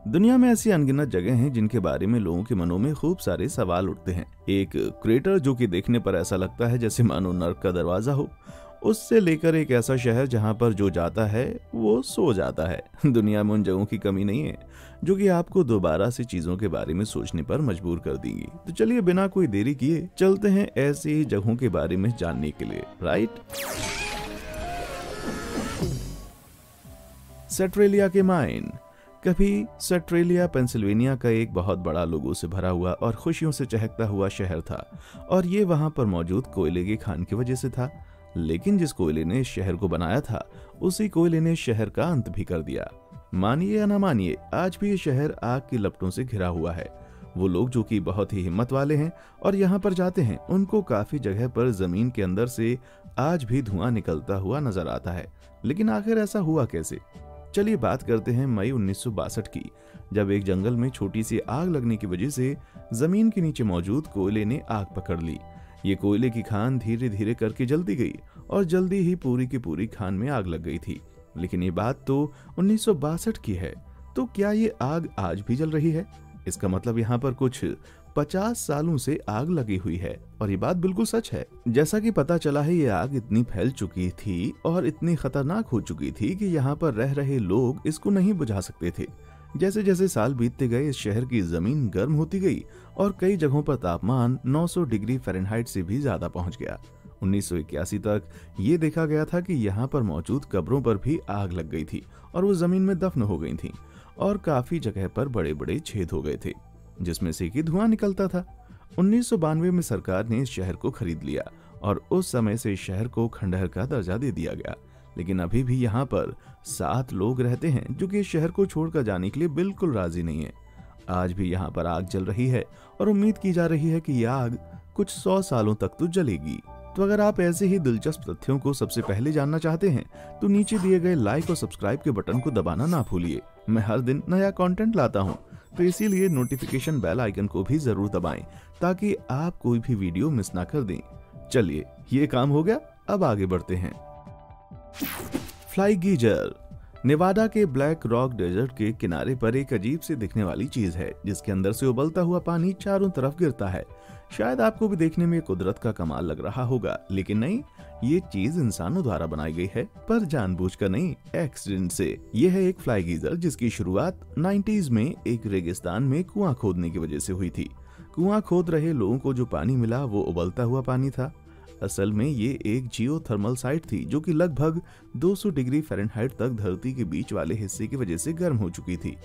दुनिया में ऐसी अनगिनत जगह हैं जिनके बारे में लोगों के मनों में खूब सारे सवाल उठते हैं। एक क्रेटर जो कि देखने पर ऐसा लगता है जैसे मानो नर्क का दरवाजा हो, उससे लेकर एक ऐसा शहर जहां पर जो जाता है वो सो जाता है। दुनिया में उन जगहों की कमी नहीं है जो कि आपको दोबारा से चीजों के बारे में सोचने पर मजबूर कर देंगी। तो चलिए बिना कोई देरी किए चलते हैं ऐसी ही जगहों के बारे में जानने के लिए। राइट, सेट्रेलिया के माइन। कभी सेट्रेलिया पेंसिल्वेनिया का एक बहुत बड़ा लोगों से भरा हुआ और खुशियों से चहकता हुआ शहर था, और ये वहां पर मौजूद कोयले की खान की वजह से था। लेकिन जिस कोयले ने इस शहर को बनाया था, उसी कोयले ने शहर का अंत भी कर दिया। मानिए या ना मानिए, आज भी ये शहर आग की लपटों से घिरा हुआ है। वो लोग जो कि बहुत ही हिम्मत वाले हैं और यहाँ पर जाते हैं, उनको काफी जगह पर जमीन के अंदर से आज भी धुआं निकलता हुआ नजर आता है। लेकिन आखिर ऐसा हुआ कैसे? चलिए बात करते हैं मई 1962 की, जब एक जंगल में छोटी सी आग लगने की वजह से जमीन के नीचे मौजूद कोयले ने आग पकड़ ली। ये कोयले की खान धीरे धीरे करके जलती गई और जल्दी ही पूरी की पूरी खान में आग लग गई थी। लेकिन ये बात तो 1962 की है, तो क्या ये आग आज भी जल रही है? इसका मतलब यहाँ पर कुछ 50 सालों से आग लगी हुई है, और ये बात बिल्कुल सच है। जैसा कि पता चला है, ये आग इतनी फैल चुकी थी और इतनी खतरनाक हो चुकी थी कि यहाँ पर रह रहे लोग इसको नहीं बुझा सकते थे। जैसे जैसे साल बीतते गए, इस शहर की जमीन गर्म होती गई और कई जगहों पर तापमान 900 डिग्री फ़ारेनहाइट से भी ज्यादा पहुंच गया। 1981 तक ये देखा गया था कि यहाँ पर मौजूद कब्रों पर भी आग लग गई थी और वो जमीन में दफन हो गई थी, और काफी जगह पर बड़े बड़े छेद हो गए थे जिसमें से कि धुआं निकलता था। 1992 में सरकार ने इस शहर को खरीद लिया और उस समय से इस शहर को खंडहर का दर्जा दे दिया गया। लेकिन अभी भी यहाँ पर 7 लोग रहते हैं जो कि इस शहर को छोड़कर जाने के लिए बिल्कुल राजी नहीं है। आज भी यहाँ पर आग जल रही है और उम्मीद की जा रही है कि यह आग कुछ 100 सालों तक तो जलेगी। तो अगर आप ऐसे ही दिलचस्प तथ्यों को सबसे पहले जानना चाहते हैं तो नीचे दिए गए लाइक और सब्सक्राइब के बटन को दबाना ना भूलिए। मैं हर दिन नया कंटेंट लाता हूँ, तो इसीलिए नोटिफिकेशन बेल आइकन को भी जरूर दबाएं ताकि आप कोई भी वीडियो मिस ना कर दें। चलिए, ये काम हो गया, अब आगे बढ़ते हैं। फ्लाई गीजर नेवाडा के ब्लैक रॉक डेजर्ट के किनारे पर एक अजीब सी दिखने वाली चीज है जिसके अंदर से उबलता हुआ पानी चारों तरफ गिरता है। शायद आपको भी देखने में कुदरत का कमाल लग रहा होगा, लेकिन नहीं, ये चीज इंसानों द्वारा बनाई गई है, पर जानबूझकर नहीं, एक्सीडेंट से। यह है एक फ्लाई गीजर जिसकी शुरुआत 90s में एक रेगिस्तान में कुआं खोदने की वजह से हुई थी। कुआं खोद रहे लोगों को जो पानी मिला वो उबलता हुआ पानी था। असल में ये एक जियोथर्मल साइट थी जो कि लगभग 200 डिग्री फ़ारेनहाइट तक धरती के बीच वाले हिस्से की वजह से गर्म हो चुकी थी।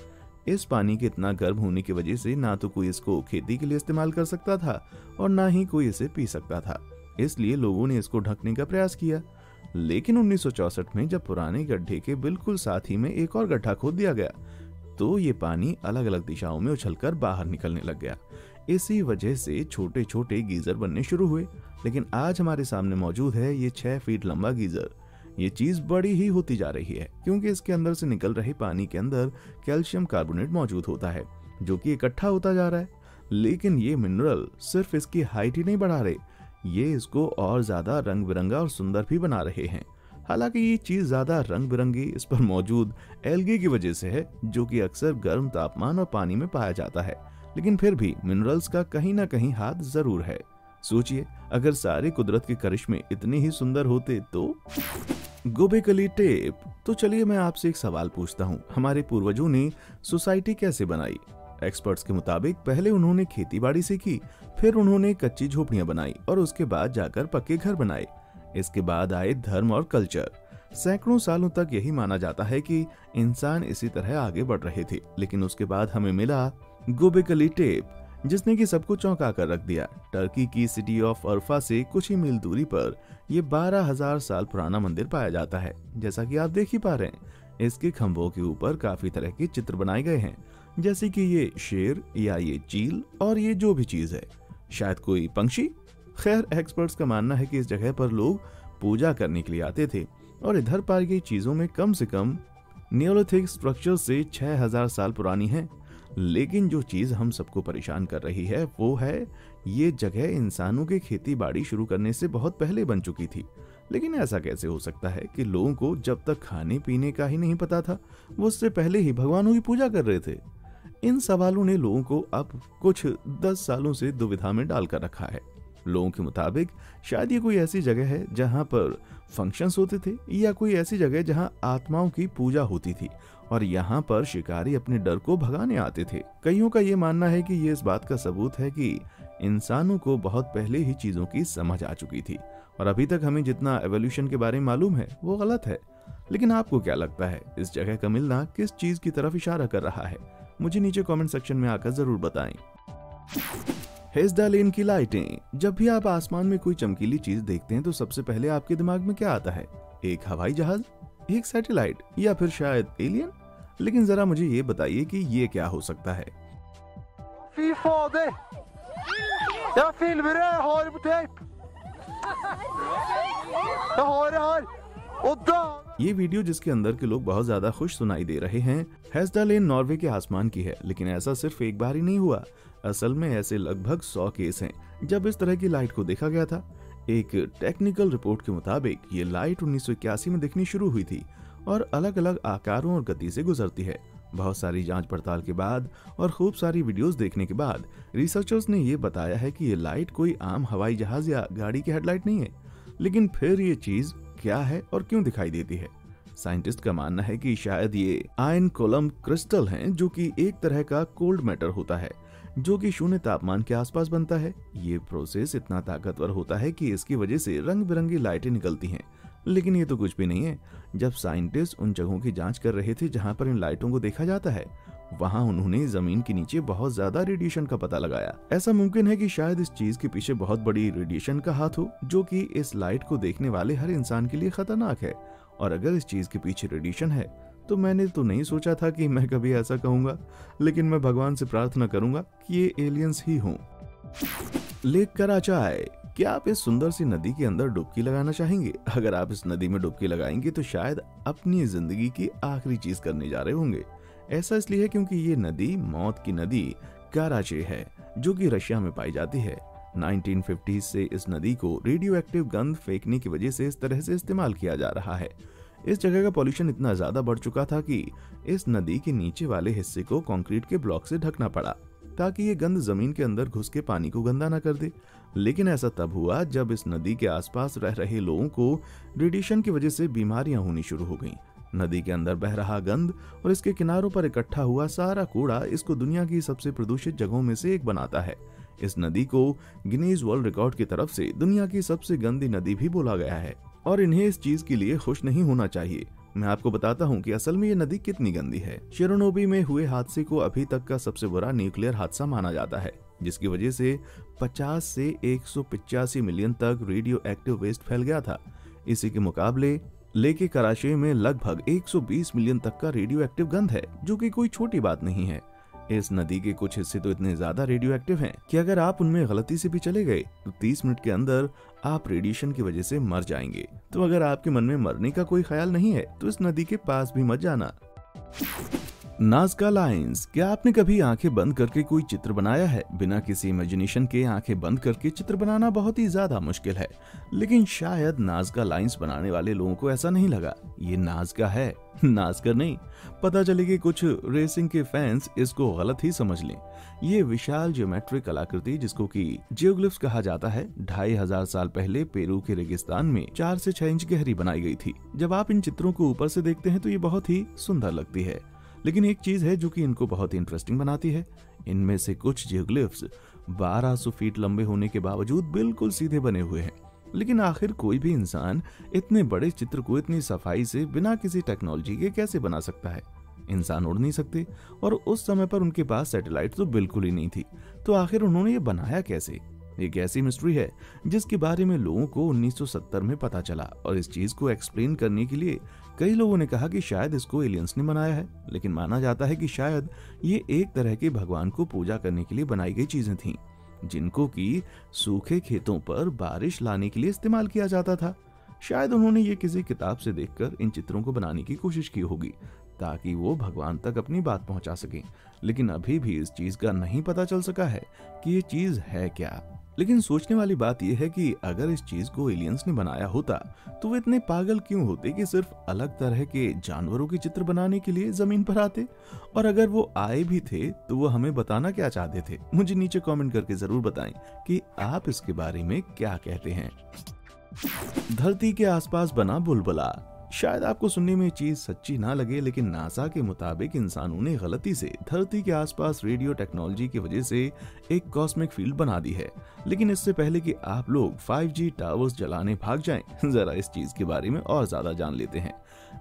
इस पानी के इतना गर्म होने की वजह से ना तो कोई इसको खेती के लिए इस्तेमाल कर सकता था और ना ही कोई इसे पी सकता था। इसलिए लोगों ने इसको ढकने का प्रयास किया। लेकिन 1964 में जब पुराने गड्ढे के बिल्कुल साथ ही में एक और गड्ढा खोद दिया गया तो ये पानी अलग अलग दिशाओं में उछलकर बाहर निकलने लग गया। इसी वजह से छोटे छोटे गीजर बनने शुरू हुए। लेकिन आज हमारे सामने मौजूद है ये 6 फीट लंबा गीजर। ये चीज बड़ी ही होती जा रही है क्योंकि इसके अंदर से निकल रहे पानी के अंदर कैल्शियम कार्बोनेट मौजूद होता है जो कि इकट्ठा होता जा रहा है। लेकिन ये मिनरल सिर्फ इसकी हाइट ही नहीं बढ़ा रहे, ये इसको और ज्यादा रंग बिरंगा और सुंदर भी बना रहे हैं। हालांकि ये चीज ज्यादा रंग बिरंगी इस पर मौजूद एल्गे की वजह से है जो कि अक्सर गर्म तापमान और पानी में पाया जाता है। लेकिन फिर भी मिनरल्स का कहीं ना कहीं हाथ जरूर है। सोचिए, अगर सारे कुदरत के करिश्मे इतने ही सुंदर होते तो। Gobekli Tepe. तो चलिए मैं आपसे एक सवाल पूछता हूँ, हमारे पूर्वजों ने सोसाइटी कैसे बनाई? एक्सपर्ट्स के मुताबिक पहले उन्होंने खेती बाड़ी सीखी, फिर उन्होंने कच्ची झोपड़ियां बनाई और उसके बाद जाकर पक्के घर बनाए। इसके बाद आए धर्म और कल्चर। सैकड़ों सालों तक यही माना जाता है कि इंसान इसी तरह आगे बढ़ रहे थे। लेकिन उसके बाद हमें मिला गोबेकली टेप जिसने कि सबको चौंका कर रख दिया। टर्की की सिटी ऑफ अर्फा से कुछ ही मील दूरी पर यह 12,000 साल पुराना मंदिर पाया जाता है। जैसा कि आप देख ही पा रहे हैं, इसके खंभों के ऊपर काफी तरह के चित्र बनाए गए हैं, जैसे कि ये शेर या ये चील और ये जो भी चीज है, शायद कोई पंछी। खैर, एक्सपर्ट्स का मानना है कि इस जगह पर लोग पूजा करने के लिए आते थे और इधर पाई गई चीजों में कम से कम नियोलिथिक स्ट्रक्चर से 6,000 साल पुरानी है। लेकिन जो चीज हम सबको परेशान कर रही है वो है ये जगह इंसानों के खेती बाड़ी शुरू करने से बहुत पहले बन चुकी थी। लेकिन ऐसा कैसे हो सकता है कि लोगों को जब तक खाने पीने का ही नहीं पता था वो उससे पहले ही भगवानों की पूजा कर रहे थे? इन सवालों ने लोगों को अब कुछ 10 सालों से दुविधा में डालकर रखा है। लोगों के मुताबिक शायद ये कोई ऐसी जगह है जहां पर फंक्शंस होते थे, या कोई ऐसी जगह जहां आत्माओं की पूजा होती थी और यहाँ पर शिकारी अपने डर को भगाने आते थे। कईयों का ये मानना है कि ये इस बात का सबूत है कि इंसानों को बहुत पहले ही चीजों की समझ आ चुकी थी और अभी तक हमें जितना एवोल्यूशन के बारे में मालूम है वो गलत है। लेकिन आपको क्या लगता है, इस जगह का मिलना किस चीज की तरफ इशारा कर रहा है? मुझे नीचे कमेंट सेक्शन में आकर जरूर बताएं। हेस्डा लेन की लाइटें। जब भी आप आसमान में कोई चमकीली चीज देखते हैं तो सबसे पहले आपके दिमाग में क्या आता है? एक हवाई जहाज, एक सैटेलाइट, या फिर शायद एलियन? लेकिन जरा मुझे ये बताइए कि ये क्या हो सकता है? Fy fader! Jag filmer det, jeg har det på tape! Jeg har det her! Og da... ये वीडियो जिसके अंदर के लोग बहुत ज्यादा खुश सुनाई दे रहे हैं, हेस्डा लेन नॉर्वे के आसमान की है। लेकिन ऐसा सिर्फ एक बार ही नहीं हुआ, असल में ऐसे लगभग 100 केस हैं जब इस तरह की लाइट को देखा गया था। एक टेक्निकल रिपोर्ट के मुताबिक ये लाइट 1981 में दिखनी शुरू हुई थी और अलग अलग आकारों और गति से गुजरती है। बहुत सारी जांच पड़ताल के बाद और खूब सारी वीडियोस देखने के बाद रिसर्चर्स ने ये बताया है कि ये लाइट कोई आम हवाई जहाज या गाड़ी की हेडलाइट नहीं है। लेकिन फिर ये चीज क्या है और क्यों दिखाई देती है? साइंटिस्ट का मानना है कि शायद ये आयन कोलम क्रिस्टल हैं, जो कि एक तरह का कोल्ड मैटर होता है जो कि शून्य तापमान के आसपास बनता है। ये प्रोसेस इतना ताकतवर होता है कि इसकी वजह से रंग बिरंगी लाइटें निकलती हैं। लेकिन ये तो कुछ भी नहीं है। जब साइंटिस्ट उन जगहों की जांच कर रहे थे जहां पर इन लाइटों को देखा जाता है, वहां उन्होंने जमीन के नीचे बहुत ज्यादा रेडिएशन का पता लगाया। ऐसा मुमकिन है कि शायद इस चीज के पीछे बहुत बड़ी रेडिएशन का हाथ हो, जो कि इस लाइट को देखने वाले हर इंसान के लिए खतरनाक है। और अगर इस चीज के पीछे रेडिएशन है तो मैंने तो नहीं सोचा था कि मैं कभी ऐसा कहूंगा, लेकिन मैं भगवान से प्रार्थना करूंगा कि ये एलियंस ही हों। लेक कराचाय। क्या आप इस सुंदर सी नदी के अंदर डुबकी लगाना चाहेंगे? अगर आप इस नदी में डुबकी लगाएंगे तो शायद अपनी जिंदगी की आखिरी चीज करने जा रहे होंगे। ऐसा इसलिए है क्योंकि ये नदी मौत की नदी कराचे है, जो कि रशिया में पाई जाती है। 1950s से इस नदी को रेडियो एक्टिव गंद फेंकने की वजह से इस तरह से इस्तेमाल किया जा रहा है। इस जगह का पॉल्यूशन इतना ज्यादा बढ़ चुका था कि इस नदी के नीचे वाले हिस्से को कंक्रीट के ब्लॉक से ढकना पड़ा ताकि ये गंद जमीन के अंदर घुस के पानी को गंदा ना कर दे। लेकिन ऐसा तब हुआ जब इस नदी के आसपास रह रहे लोगों को रेडिएशन की वजह से बीमारियां होनी शुरू हो गईं। नदी के अंदर बह रहा गंद और इसके किनारों पर इकट्ठा हुआ सारा कूड़ा इसको दुनिया की सबसे प्रदूषित जगहों में से एक बनाता है। इस नदी को गिनीज वर्ल्ड रिकॉर्ड की तरफ से दुनिया की सबसे गंदी नदी भी बोला गया है और इन्हें इस चीज के लिए खुश नहीं होना चाहिए। मैं आपको बताता हूँ कि असल में ये नदी कितनी गंदी है। शेरोनोबी में हुए हादसे को अभी तक का सबसे बुरा न्यूक्लियर हादसा माना जाता है, जिसकी वजह से 50 से 185 मिलियन तक रेडियो एक्टिव वेस्ट फैल गया था। इसी के मुकाबले लेके कराची में लगभग 120 मिलियन तक का रेडियो एक्टिव गंद है, जो कि कोई छोटी बात नहीं है। इस नदी के कुछ हिस्से तो इतने ज्यादा रेडियो एक्टिव हैं कि अगर आप उनमें गलती से भी चले गए तो 30 मिनट के अंदर आप रेडिएशन की वजह से मर जाएंगे। तो अगर आपके मन में मरने का कोई ख्याल नहीं है तो इस नदी के पास भी मत जाना। Nazca lines. क्या आपने कभी आंखें बंद करके कोई चित्र बनाया है? बिना किसी इमेजिनेशन के आंखें बंद करके चित्र बनाना बहुत ही ज्यादा मुश्किल है, लेकिन शायद नाज़का लाइंस बनाने वाले लोगों को ऐसा नहीं लगा। ये नाज़का है, नाज़कर नहीं। पता चले कि कुछ रेसिंग के फैंस इसको गलत ही समझ लें। ये विशाल ज्योमेट्रिक कलाकृति, जिसको कि जियोग्लिफ्स कहा जाता है, 2500 साल पहले पेरू के रेगिस्तान में 4 से 6 इंच गहरी बनाई गई थी। जब आप इन चित्रों को ऊपर से देखते हैं तो ये बहुत ही सुंदर लगती है, लेकिन एक चीज है जो कि इनको बहुत ही इंटरेस्टिंग बनाती है। इनमें से कुछ जियोग्लिफ्स 1200 फीट लंबे होने के बावजूद बिल्कुल सीधे बने हुए हैं। लेकिन आखिर कोई भी इंसान इतने बड़े चित्र को इतनी सफाई से बिना किसी टेक्नोलॉजी के कैसे बना सकता है? इंसान उड़ नहीं सकते और उस समय पर उनके पास सैटेलाइट तो बिल्कुल ही नहीं थी, तो आखिर उन्होंने ये बनाया कैसे? एक ऐसी मिस्ट्री है जिसके बारे में लोगों को 1970 में पता चला और इस चीज को एक्सप्लेन करने के लिए कई लोगों ने कहा कि शायद इसको एलियंस ने बनाया है। लेकिन माना जाता है कि शायद ये एक तरह के भगवान को पूजा करने के लिए बनाई गई चीजें थीं, जिनको कि सूखे खेतों पर बारिश लाने के लिए इस्तेमाल किया जाता था। शायद उन्होंने ये किसी किताब से देखकर इन चित्रों को बनाने की कोशिश की होगी ताकि वो भगवान तक अपनी बात पहुंचा सकें। लेकिन अभी भी इस चीज का नहीं पता चल सका है कि ये चीज है क्या। लेकिन सोचने वाली बात यह है कि अगर इस चीज को एलियंस ने बनाया होता तो वो इतने पागल क्यों होते कि सिर्फ अलग तरह के जानवरों के चित्र बनाने के लिए जमीन पर आते, और अगर वो आए भी थे तो वो हमें बताना क्या चाहते थे। मुझे नीचे कमेंट करके जरूर बताएं कि आप इसके बारे में क्या कहते हैं। धरती के आसपास बना बुलबुला। शायद आपको सुनने में चीज सच्ची ना लगे, लेकिन नासा के मुताबिक इंसानों ने गलती से धरती के आसपास रेडियो टेक्नोलॉजी की वजह से एक कॉस्मिक फील्ड बना दी है। लेकिन इससे पहले कि आप लोग 5G टावर्स जलाने भाग जाएं, जरा इस चीज के बारे में और ज्यादा जान लेते हैं।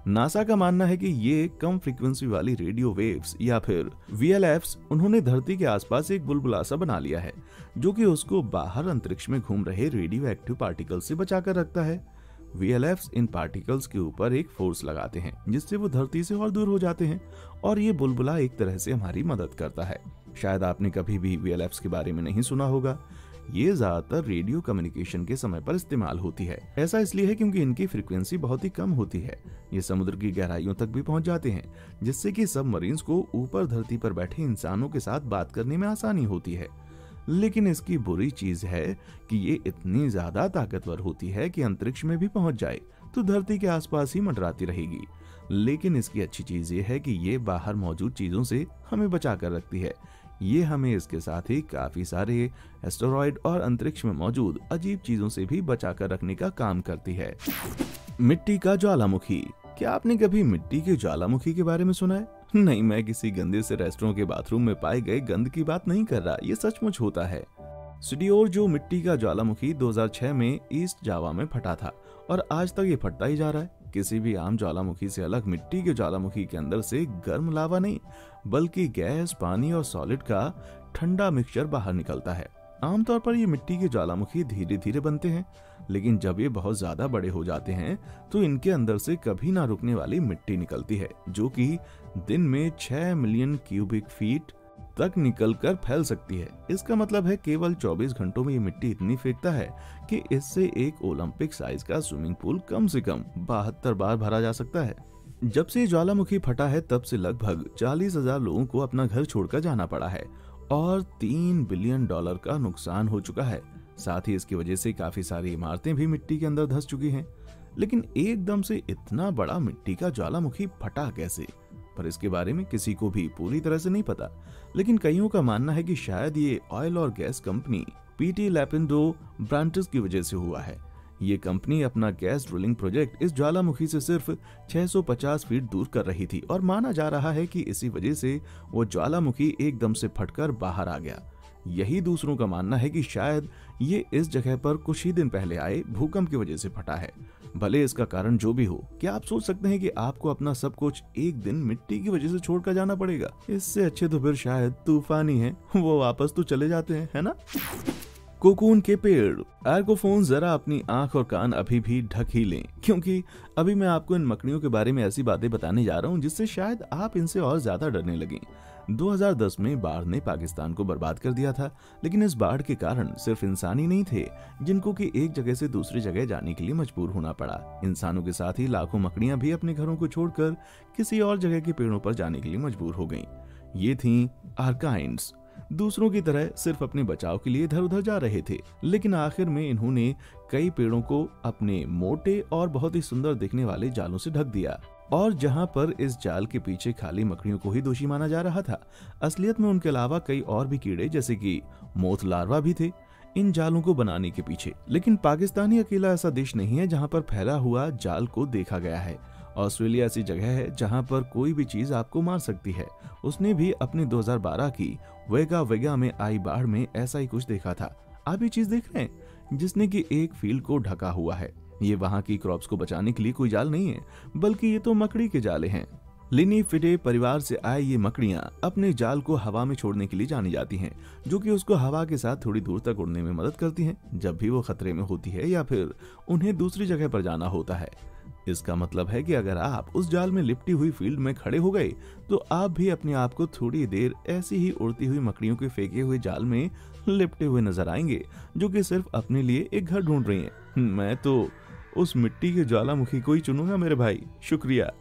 नासा का मानना है कि ये कम फ्रीक्वेंसी वाली रेडियो वेव्स या फिर VLFs उन्होंने धरती के आसपास एक बुलबुला सा बना लिया है, जो कि उसको बाहर अंतरिक्ष में घूम रहे रेडियो एक्टिव पार्टिकल से बचाकर रखता है। VLFs इन पार्टिकल्स के ऊपर एक फोर्स लगाते हैं जिससे वो धरती से और दूर हो जाते हैं, और ये बुलबुला एक तरह से हमारी मदद करता है। शायद आपने कभी भी VLFs के बारे में नहीं सुना होगा। ये ज्यादातर रेडियो कम्युनिकेशन के समय पर इस्तेमाल होती है। ऐसा इसलिए है क्योंकि इनकी फ्रीक्वेंसी बहुत ही कम होती है। ये समुद्र की गहराइयों तक भी पहुंच जाते हैं, जिससे कि सबमरीन्स को ऊपर धरती पर बैठे इंसानों के साथ बात करने में आसानी होती है। लेकिन इसकी बुरी चीज है कि ये इतनी ज्यादा ताकतवर होती है कि अंतरिक्ष में भी पहुंच जाए तो धरती के आसपास ही मंडराती रहेगी। लेकिन इसकी अच्छी चीज ये है कि ये बाहर मौजूद चीजों से हमें बचा कर रखती है। ये हमें इसके साथ ही काफी सारे एस्टेरॉयड और अंतरिक्ष में मौजूद अजीब चीजों से भी बचा कर रखने का काम करती है। मिट्टी का ज्वालामुखी। क्या आपने कभी मिट्टी के ज्वालामुखी के बारे में सुना है? नहीं, मैं किसी गंदे से रेस्टोरेंट के बाथरूम में पाए गए गंद की बात नहीं कर रहा। ये सचमुच होता है। सिडियोर जो मिट्टी का ज्वालामुखी 2006 में ईस्ट जावा में फटा था और आज तक ये फटता ही जा रहा है। किसी भी आम ज्वालामुखी से अलग मिट्टी के ज्वालामुखी के अंदर से गर्म लावा नहीं, बल्कि गैस, पानी और सॉलिड का ठंडा मिक्सचर बाहर निकलता है। आमतौर पर ये मिट्टी के ज्वालामुखी धीरे धीरे बनते हैं, लेकिन जब ये बहुत ज्यादा बड़े हो जाते हैं तो इनके अंदर से कभी ना रुकने वाली मिट्टी निकलती है, जो कि दिन में 6 मिलियन क्यूबिक फीट तक निकलकर फैल सकती है। इसका मतलब है केवल 24 घंटों में ये मिट्टी इतनी फेंकता है कि इससे एक ओलंपिक साइज का स्विमिंग पूल कम से कम 72 बार भरा जा सकता है। जब से ज्वालामुखी फटा है तब से लगभग 40,000 लोगों को अपना घर छोड़कर जाना पड़ा है और $3 बिलियन का नुकसान हो चुका है। साथ ही इसकी वजह से काफी सारी इमारतें भी मिट्टी के अंदर धंस चुकी हैं। लेकिन एकदम से इतना बड़ा मिट्टी का ज्वालामुखी फटा कैसे, पर इसके बारे में किसी को भी पूरी तरह से नहीं पता। लेकिन कईयों का मानना है कि शायद ये ऑयल और गैस कंपनी PT लैपिंडो ब्रांटिस की वजह से हुआ है। ये कंपनी अपना गैस ड्रिलिंग प्रोजेक्ट इस ज्वालामुखी से सिर्फ 650 फीट दूर कर रही थी और माना जा रहा है कि इसी वजह से वो ज्वालामुखी एकदम से फटकर बाहर आ गया। यही दूसरों का मानना है कि शायद ये इस जगह पर कुछ ही दिन पहले आए भूकंप की वजह से फटा है। भले इसका कारण जो भी हो, क्या आप सोच सकते हैं कि आपको अपना सब कुछ एक दिन मिट्टी की वजह से छोड़कर जाना पड़ेगा? इससे अच्छे तो फिर शायद तूफान ही है, वो वापस तो चले जाते हैं, है ना? कोकून के पेड़। आर्कोफोन जरा अपनी आंख और कान अभी भी ढक ही लें, क्योंकि अभी मैं आपको इन मकड़ियों के बारे में ऐसी बातें बताने जा रहा हूं जिससे शायद आप इनसे और ज्यादा डरने लगें। 2010 में बाढ़ ने पाकिस्तान को बर्बाद कर दिया था, लेकिन इस बाढ़ के कारण सिर्फ इंसान ही नहीं थे जिनको कि एक जगह से दूसरी जगह जाने के लिए मजबूर होना पड़ा। इंसानों के साथ ही लाखों मकड़ियां भी अपने घरों को छोड़कर किसी और जगह के पेड़ों पर जाने के लिए मजबूर हो गईं। ये थीं आर्काइड्स। दूसरों की तरह सिर्फ अपने बचाव के लिए इधर उधर जा रहे थे, लेकिन आखिर में इन्होंने कई पेड़ों को अपने मोटे और बहुत ही सुंदर दिखने वाले जालों से ढक दिया। और जहां पर इस जाल के पीछे खाली मकड़ियों को ही दोषी माना जा रहा था, असलियत में उनके अलावा कई और भी कीड़े जैसे कि मोथ लार्वा भी थे इन जालों को बनाने के पीछे। लेकिन पाकिस्तान ही अकेला ऐसा देश नहीं है जहां पर फैला हुआ जाल को देखा गया है। ऑस्ट्रेलिया ऐसी जगह है जहां पर कोई भी चीज आपको मार सकती है। उसने भी अपनी 2012 की वेगा में आई बाढ़ में ऐसा ही कुछ देखा था। आप ये चीज देख रहे हैं जिसने कि एक फील्ड को ढका हुआ है। ये वहां की क्रॉप्स को बचाने के लिए कोई जाल नहीं है, बल्कि ये तो मकड़ी के जाले हैं। लिनीफिडे परिवार से आए ये मकड़ियां अपने जाल को हवा में छोड़ने के लिए जानी जाती हैं, जो कि उसको हवा के साथ थोड़ी दूर तक उड़ने में मदद करती हैं जब भी वो खतरे में होती है या फिर उन्हें दूसरी जगह पर जाना होता है। इसका मतलब है कि अगर आप उस जाल में लिपटी हुई फील्ड में खड़े हो गए तो आप भी अपने आप को थोड़ी देर ऐसी ही उड़ती हुई मकड़ियों के फेंके हुए जाल में लिपटे हुए नजर आएंगे, जो कि सिर्फ अपने लिए एक घर ढूंढ रही हैं। मैं तो उस मिट्टी के ज्वालामुखी को ही चुनूंगा मेरे भाई। शुक्रिया।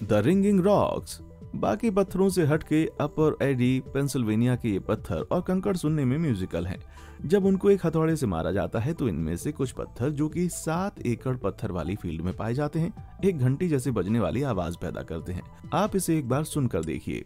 The ringing rocks. बाकी पत्थरों से हटके अपर एडी पेंसिल्वेनिया के ये पत्थर और कंकड़ सुनने में म्यूजिकल हैं। जब उनको एक हथौड़े से मारा जाता है तो इनमें से कुछ पत्थर जो कि 7 एकड़ पत्थर वाली फील्ड में पाए जाते हैं एक घंटी जैसे बजने वाली आवाज पैदा करते हैं। आप इसे एक बार सुनकर देखिए।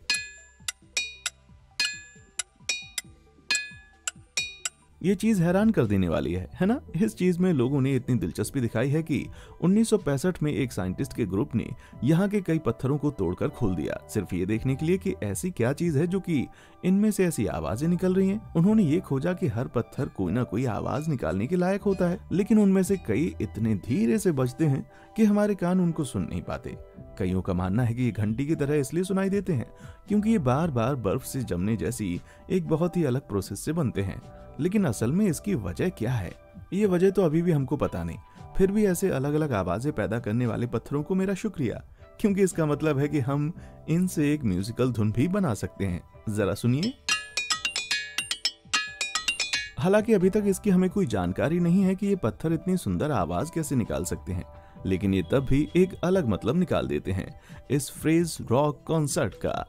ये चीज हैरान कर देने वाली है ना। इस चीज में लोगों ने इतनी दिलचस्पी दिखाई है कि 1965 में एक साइंटिस्ट के ग्रुप ने यहाँ के कई पत्थरों को तोड़कर खोल दिया, सिर्फ ये देखने के लिए कि ऐसी क्या चीज है जो कि इनमें से ऐसी आवाजें निकल रही हैं। उन्होंने ये खोजा कि हर पत्थर कोई ना कोई आवाज निकालने के लायक होता है, लेकिन उनमें से कई इतने धीरे से बजते हैं कि हमारे कान उनको सुन नहीं पाते। कईयों का मानना है कि ये घंटी की तरह इसलिए सुनाई देते हैं क्योंकि ये बार बार बर्फ से जमने जैसी एक बहुत ही अलग प्रोसेस से बनते हैं। लेकिन असल में इसकी वजह क्या है, ये वजह तो अभी भी हमको पता नहीं। फिर भी ऐसे अलग अलग आवाजें पैदा करने वाले पत्थरों को मेरा शुक्रिया, क्योंकि इसका मतलब है कि हम इनसे एक म्यूजिकल धुन भी बना सकते हैं। जरा सुनिए। हालांकि अभी तक इसकी हमें कोई जानकारी नहीं है कि ये पत्थर इतनी सुंदर आवाज कैसे निकाल सकते हैं, लेकिन ये तब भी एक अलग मतलब निकाल देते हैं इस फ्रेज रॉक कॉन्सर्ट का।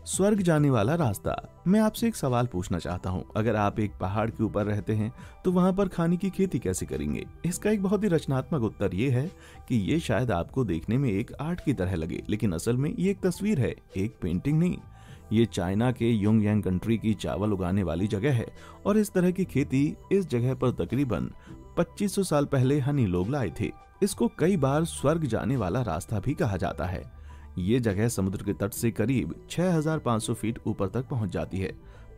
स्वर्ग जाने वाला रास्ता। मैं आपसे एक सवाल पूछना चाहता हूँ, अगर आप एक पहाड़ के ऊपर रहते हैं तो वहाँ पर खाने की खेती कैसे करेंगे? इसका एक बहुत ही रचनात्मक उत्तर ये है कि ये शायद आपको देखने में एक आर्ट की तरह लगे, लेकिन असल में ये एक तस्वीर है, एक पेंटिंग नहीं। ये चाइना के योंगयांग कंट्री की चावल उगाने वाली जगह है और इस तरह की खेती इस जगह पर तकरीबन 2500 साल पहले हनी लोग लाए थे। इसको कई बार स्वर्ग जाने वाला रास्ता भी कहा जाता है। ये जगह समुद्र के तट से करीब 6500 फीट ऊपर तक पहुंच जाती है।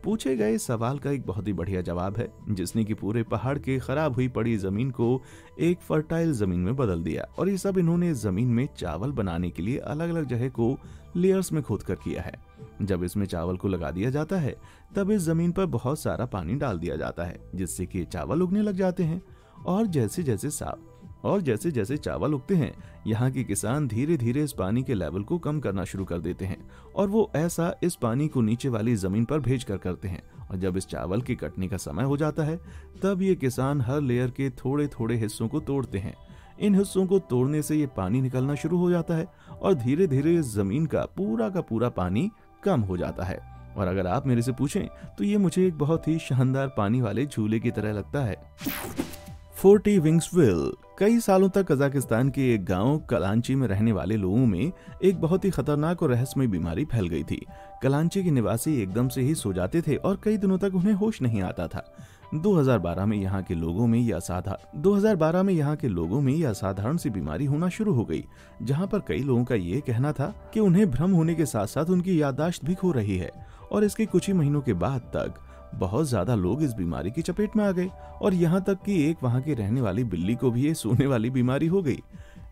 पूछे गए सवाल का एक बहुत ही बढ़िया जवाब है, जिसने कि पूरे पहाड़ के खराब हुई पड़ी जमीन को एक फर्टाइल जमीन में बदल दिया। और ये सब इन्होंने जमीन में चावल बनाने के लिए अलग अलग जगह को लेयर्स में खोद कर किया है। जब इसमें चावल को लगा दिया जाता है तब इस जमीन पर बहुत सारा पानी डाल दिया जाता है, जिससे कि चावल उगने लग जाते हैं। और जैसे जैसे चावल उगते हैं, यहाँ के किसान धीरे धीरे इस पानी के लेवल को कम करना शुरू कर देते हैं और वो ऐसा इस पानी को नीचे वाली जमीन पर भेज कर करते हैं। और जब इस चावल के कटने का समय हो जाता है तब ये किसान हर लेयर के थोड़े थोड़े हिस्सों को तोड़ते हैं। इन हिस्सों को तोड़ने से ये पानी निकलना शुरू हो जाता है और धीरे धीरे इस जमीन का पूरा पानी कम हो जाता है। और अगर आप मेरे से पूछें तो ये मुझे एक बहुत ही शानदार पानी वाले झूले की तरह लगता है। 40 विंग्स व्हेल। कई सालों तक कजाकिस्तान के एक गांव कलांची में रहने वाले लोगों में एक बहुत ही खतरनाक और रहस्यमय बीमारी फैल गई थी। कलांची के निवासी एकदम से ही सो जाते थे और कई दिनों तक उन्हें होश नहीं आता था। 2012 में यहाँ के लोगों में यह असाधारण सी बीमारी होना शुरू हो गई, जहाँ पर कई लोगों का ये कहना था कि उन्हें भ्रम होने के साथ साथ उनकी याददाश्त भी खो रही है। और इसके कुछ ही महीनों के बाद तक बहुत ज्यादा लोग इस बीमारी की चपेट में आ गए और यहाँ तक कि एक वहाँ की रहने वाली बिल्ली को भी ये सोने वाली बीमारी हो गई।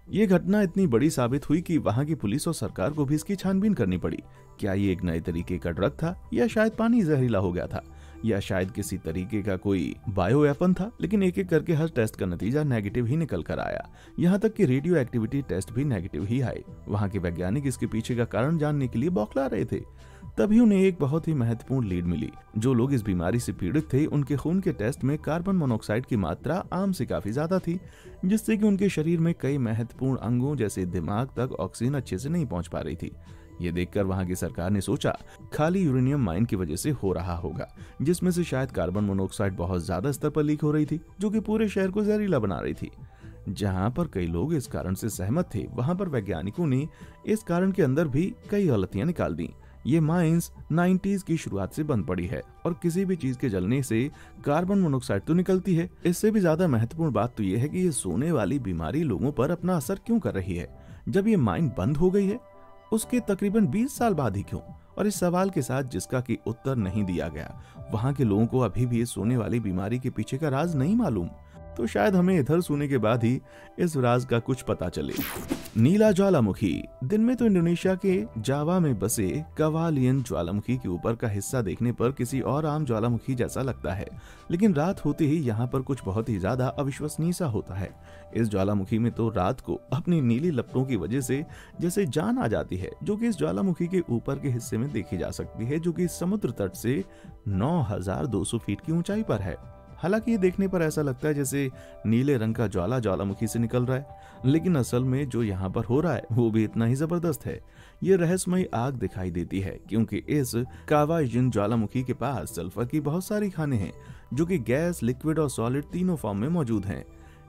ये घटना इतनी बड़ी साबित हुई कि वहाँ की पुलिस और सरकार को भी इसकी छानबीन करनी पड़ी। क्या ये एक नए तरीके का ड्रग था, या शायद पानी जहरीला हो गया था, या शायद किसी तरीके का कोई बायो वेपन था? लेकिन एक एक करके हर टेस्ट का नतीजा नेगेटिव ही निकल कर आया। यहाँ तक कि रेडियो एक्टिविटी टेस्ट भी नेगेटिव ही आए। वहाँ के वैज्ञानिक इसके पीछे का कारण जानने के लिए बौखला रहे थे। तभी उन्हें एक बहुत ही महत्वपूर्ण लीड मिली। जो लोग इस बीमारी से पीड़ित थे उनके खून के टेस्ट में कार्बन मोनोऑक्साइड की मात्रा आम से काफी ज्यादा थी, जिससे कि उनके शरीर में कई महत्वपूर्ण अंगों जैसे दिमाग तक ऑक्सीजन अच्छे से नहीं पहुंच पा रही थी। ये देखकर वहां की सरकार ने सोचा खाली यूरेनियम माइन की वजह से हो रहा होगा, जिसमें से शायद कार्बन मोनोऑक्साइड बहुत ज्यादा स्तर पर लीक हो रही थी, जो कि पूरे शहर को जहरीला बना रही थी। जहां पर कई लोग इस कारण से सहमत थे, वहां पर वैज्ञानिकों ने इस कारण के अंदर भी कई गलतियां निकाल दी। ये माइंस 90s की शुरुआत से बंद पड़ी है और किसी भी चीज के जलने से कार्बन मोनोऑक्साइड तो निकलती है। इससे भी ज्यादा महत्वपूर्ण बात तो ये है कि ये सोने वाली बीमारी लोगों पर अपना असर क्यों कर रही है। जब ये माइन बंद हो गई है उसके तकरीबन 20 साल बाद ही क्यों? और इस सवाल के साथ जिसका कि उत्तर नहीं दिया गया, वहाँ के लोगों को अभी भी इस सोने वाली बीमारी के पीछे का राज नहीं मालूम। तो शायद हमें इधर सुनने के बाद ही इस राज का कुछ पता चले। नीला ज्वालामुखी। दिन में तो इंडोनेशिया के जावा में बसे कवालियन ज्वालामुखी के ऊपर का हिस्सा देखने पर किसी और आम ज्वालामुखी जैसा लगता है, लेकिन रात होते ही यहाँ पर कुछ बहुत ही ज्यादा अविश्वसनीय सा होता है। इस ज्वालामुखी में तो रात को अपनी नीली लपटों की वजह से जैसे जान आ जाती है, जो कि इस ज्वालामुखी के ऊपर के हिस्से में देखी जा सकती है, जो कि समुद्र तट से 9200 फीट की ऊंचाई पर है। हालांकि ये देखने पर ऐसा लगता है जैसे नीले रंग का ज्वाला ज्वालामुखी से निकल रहा है, लेकिन असल में जो यहाँ पर हो रहा है वो भी इतना ही जबरदस्त है। ये रहस्यमयी आग दिखाई देती है क्योंकि इस कावाजिन ज्वालामुखी के पास सल्फर की बहुत सारी खानें हैं जो कि गैस, लिक्विड और सॉलिड तीनों फॉर्म में मौजूद हैं।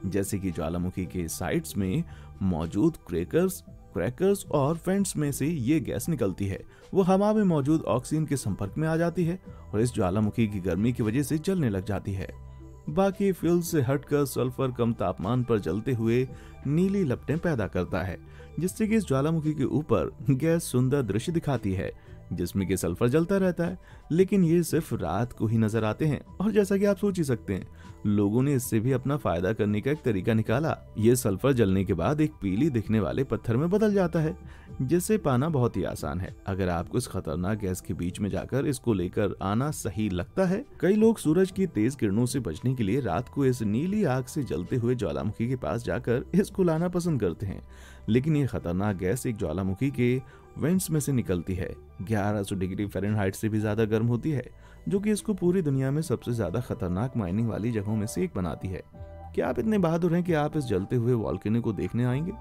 जैसे कि ज्वालामुखी के साइड्स में मौजूद क्रैकर्स और वेंट्स में से ये गैस निकलती है, वो हवा में मौजूद ऑक्सीजन के संपर्क में आ जाती है और इस ज्वालामुखी की गर्मी की वजह से जलने लग जाती है। बाकी फ्यूल से हटकर सल्फर कम तापमान पर जलते हुए नीली लपटें पैदा करता है, जिससे कि इस ज्वालामुखी के ऊपर गैस सुंदर दृश्य दिखाती है जिसमें कि सल्फर जलता रहता है। लेकिन ये सिर्फ रात को ही नजर आते हैं और जैसा कि आप सोच ही सकते हैं, लोगों ने इससे भी अपना फायदा करने का एक तरीका निकाला। ये सल्फर जलने के बाद एक पीली दिखने वाले पत्थर में बदल जाता है, जिसे पाना बहुत ही आसान है अगर आपको इस खतरनाक गैस के बीच में जाकर इसको लेकर आना सही लगता है। कई लोग सूरज की तेज किरणों से बचने के लिए रात को इस नीली आग से जलते हुए ज्वालामुखी के पास जाकर इसको लाना पसंद करते हैं, लेकिन ये खतरनाक गैस एक ज्वालामुखी के वेंट्स में से निकलती है। 1100 डिग्री फ़ारेनहाइट से भी ज्यादा गर्म होती है, जो कि इसको पूरी दुनिया में सबसे ज्यादा खतरनाक माइनिंग वाली जगहों में से एक बनाती है। क्या आप इतने बहादुर हैं कि आप इस जलते हुए वॉल्केनो को देखने आएंगे?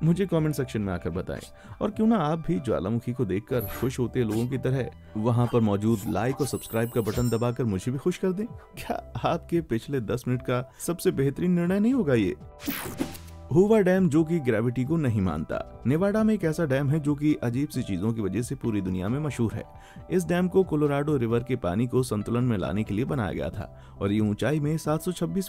मुझे कमेंट सेक्शन में आकर बताएं। और क्यों ना आप भी ज्वालामुखी को देखकर खुश होते लोगों की तरह वहां पर मौजूद लाइक और सब्सक्राइब का बटन दबाकर मुझे भी खुश कर दें। क्या आपके पिछले 10 मिनट का सबसे बेहतरीन निर्णय नहीं होगा ये? हूवर डैम जो कि ग्रेविटी को नहीं मानता। नेवाडा में एक ऐसा डैम है जो कि अजीब सी चीजों की वजह से पूरी दुनिया में मशहूर है। इस डैम को कोलोराडो रिवर के पानी को संतुलन में लाने के लिए बनाया गया था और ये ऊंचाई में 726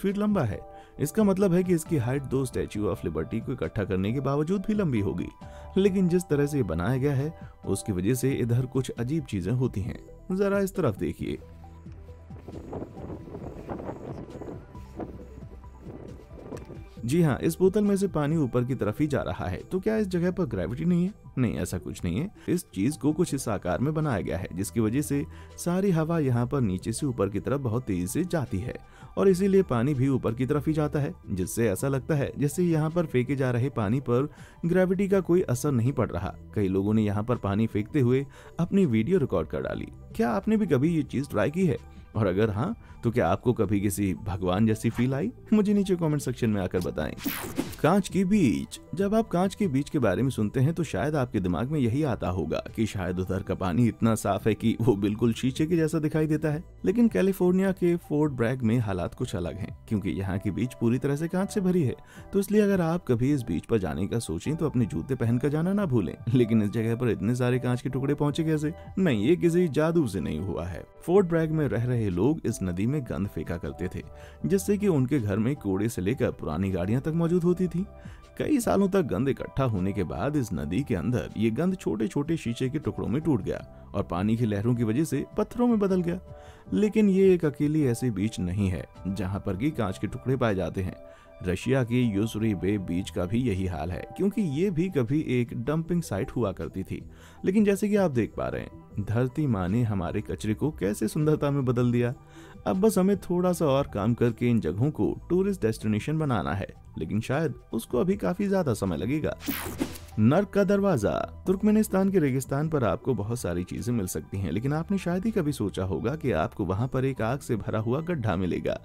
फीट लंबा है। इसका मतलब है कि इसकी हाइट 2 स्टैच्यू ऑफ लिबर्टी को इकट्ठा करने के बावजूद भी लंबी होगी। लेकिन जिस तरह से बनाया गया है उसकी वजह से इधर कुछ अजीब चीजें होती हैं। जरा इस तरफ देखिए। जी हाँ, इस बोतल में से पानी ऊपर की तरफ ही जा रहा है, तो क्या इस जगह पर ग्रेविटी नहीं है? नहीं, ऐसा कुछ नहीं है। इस चीज को कुछ इस आकार में बनाया गया है जिसकी वजह से सारी हवा यहाँ पर नीचे से ऊपर की तरफ बहुत तेजी से जाती है और इसीलिए पानी भी ऊपर की तरफ ही जाता है, जिससे ऐसा लगता है जैसे यहाँ पर फेंके जा रहे पानी पर ग्रेविटी का कोई असर नहीं पड़ रहा। कई लोगों ने यहाँ पर पानी फेंकते हुए अपनी वीडियो रिकॉर्ड कर डाली। क्या आपने भी कभी ये चीज ट्राई की है? और अगर हाँ, तो क्या आपको कभी किसी भगवान जैसी फील आई? मुझे नीचे कमेंट सेक्शन में आकर बताएं। कांच की बीच। जब आप कांच के बीच के बारे में सुनते हैं तो शायद आपके दिमाग में यही आता होगा कि शायद उधर का पानी इतना साफ है कि वो बिल्कुल शीशे के जैसा दिखाई देता है। लेकिन कैलिफोर्निया के फोर्ट ब्रैग में हालात कुछ अलग हैं, क्योंकि यहाँ की बीच पूरी तरह से कांच से भरी है। तो इसलिए अगर आप कभी इस बीच पर जाने का सोचें तो अपने जूते पहनकर जाना ना भूलें। लेकिन इस जगह पर इतने सारे कांच के टुकड़े पहुंचे कैसे? नहीं, ये किसी जादू से नहीं हुआ है। फोर्ट ब्रैग में रह रहे लोग इस नदी में गंद फेंका करते थे, जिससे कि उनके घर में कूड़े से लेकर पुरानी गाड़ियां तक मौजूद होती थी। कई सालों तक गंद इकट्ठा होने के बाद इस नदी के अंदर ये गंद छोटे छोटे शीशे के टुकड़ों में टूट गया और पानी की लहरों की वजह से पत्थरों में बदल गया। लेकिन ये एक अकेली ऐसी बीच नहीं है जहां पर कि कांच के टुकड़े पाए जाते हैं। रशिया की यूसुरी बे बीच का भी यही हाल है, क्योंकि ये भी कभी एक डंपिंग साइट हुआ करती थी। लेकिन जैसे कि आप देख पा रहे हैं, धरती माँ ने हमारे कचरे को कैसे सुंदरता में बदल दिया। अब बस हमें थोड़ा सा और काम करके इन जगहों को टूरिस्ट डेस्टिनेशन बनाना है, लेकिन शायद उसको अभी काफी ज्यादा समय लगेगा। नर्क का दरवाजा। तुर्कमेनिस्तान के रेगिस्तान पर आपको बहुत सारी चीजें मिल सकती हैं, लेकिन आपने शायद ही कभी सोचा होगा कि आपको वहां पर एक आग से भरा हुआ गड्ढा मिलेगा।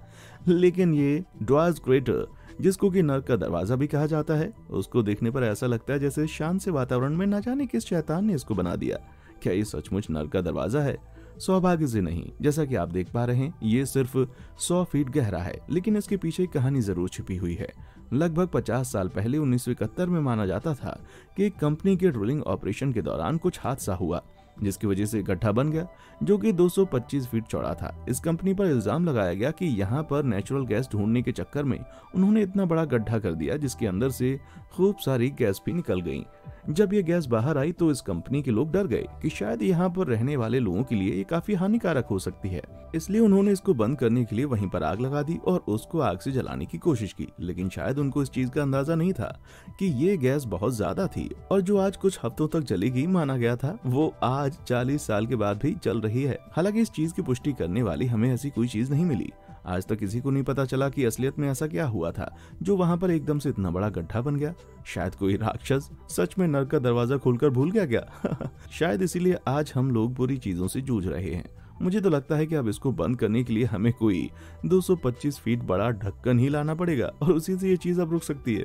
लेकिन ये ड्वार्स क्रेटर, जिसको कि नर्क का दरवाजा भी कहा जाता है, उसको देखने पर ऐसा लगता है जैसे शांत से वातावरण में न जाने किस शैतान ने इसको बना दिया। क्या ये सचमुच नर्क का दरवाजा है? सौभाग्य से नहीं। जैसा कि आप देख पा रहे हैं, ये सिर्फ 100 फीट गहरा है, लेकिन इसके पीछे एक कहानी जरूर छिपी हुई है। लगभग 50 साल पहले 1971 में माना जाता था कि एक कंपनी के ड्रिलिंग ऑपरेशन के दौरान कुछ हादसा हुआ, जिसकी वजह से गड्ढा बन गया जो कि 225 फीट चौड़ा था। इस कंपनी पर इल्जाम लगाया गया कि यहाँ पर नेचुरल गैस ढूंढने के चक्कर में उन्होंने इतना बड़ा गड्ढा कर दिया जिसके अंदर से खूब सारी गैस भी निकल गई। जब ये गैस बाहर आई तो इस कंपनी के लोग डर गए कि शायद यहाँ पर रहने वाले लोगों के लिए ये काफी हानिकारक हो सकती है, इसलिए उन्होंने इसको बंद करने के लिए वहीं पर आग लगा दी और उसको आग से जलाने की कोशिश की। लेकिन शायद उनको इस चीज का अंदाजा नहीं था कि ये गैस बहुत ज्यादा थी और जो आज कुछ हफ्तों तक जलेगी माना गया था, वो आज 40 साल के बाद भी चल रही है। हालांकि इस चीज की पुष्टि करने वाली हमें ऐसी कोई चीज नहीं मिली। आज तक किसी को नहीं पता चला कि असलियत में ऐसा क्या हुआ था जो वहां पर एकदम से इतना बड़ा गड्ढा बन गया। शायद कोई राक्षस सच में नर्क का दरवाजा खोलकर भूल गया क्या? शायद इसीलिए आज हम लोग बुरी चीजों से जूझ रहे हैं मुझे तो लगता है कि अब इसको बंद करने के लिए हमें कोई 225 फीट बड़ा ढक्कन ही लाना पड़ेगा और उसी से ये चीज अब रुक सकती है।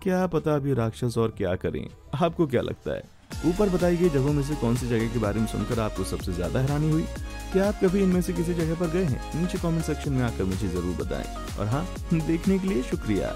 क्या पता अभी राक्षस और क्या करें, आपको क्या लगता है? ऊपर बताई गई जगहों में से कौन सी जगह के बारे में सुनकर आपको सबसे ज्यादा हैरानी हुई? क्या आप कभी इनमें से किसी जगह पर गए हैं? नीचे कमेंट सेक्शन में आकर मुझे जरूर बताएं। और हाँ, देखने के लिए शुक्रिया।